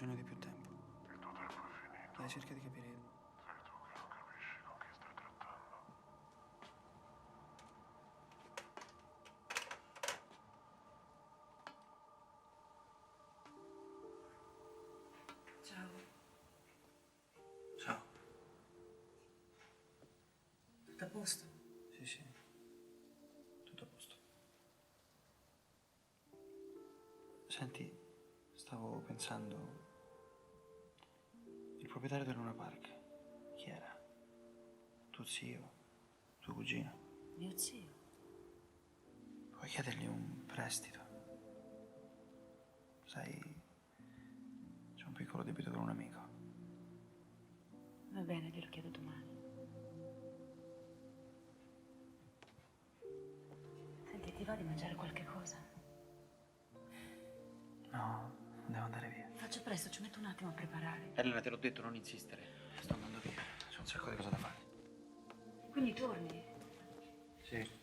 bisogno di più tempo. Il tuo tempo è finito. Dai, cerca di capire. Sei tu che non capisci con chi stai trattando. Ciao. Ciao. Tutto a posto? Sì, sì. Tutto a posto. Senti, stavo pensando... Il proprietario del Luna Park, chi era? Tuo zio? Tuo cugino? Mio zio. Puoi chiedergli un prestito. Sai, c'è un piccolo debito con un amico. Va bene, glielo chiedo domani. Senti, ti va di mangiare qualche cosa? No, devo andare via. Faccio presto, ci metto un attimo a preparare. Elena, te l'ho detto, non insistere. Sto andando via. C'ho un sacco di cose da fare. Quindi torni? Sì.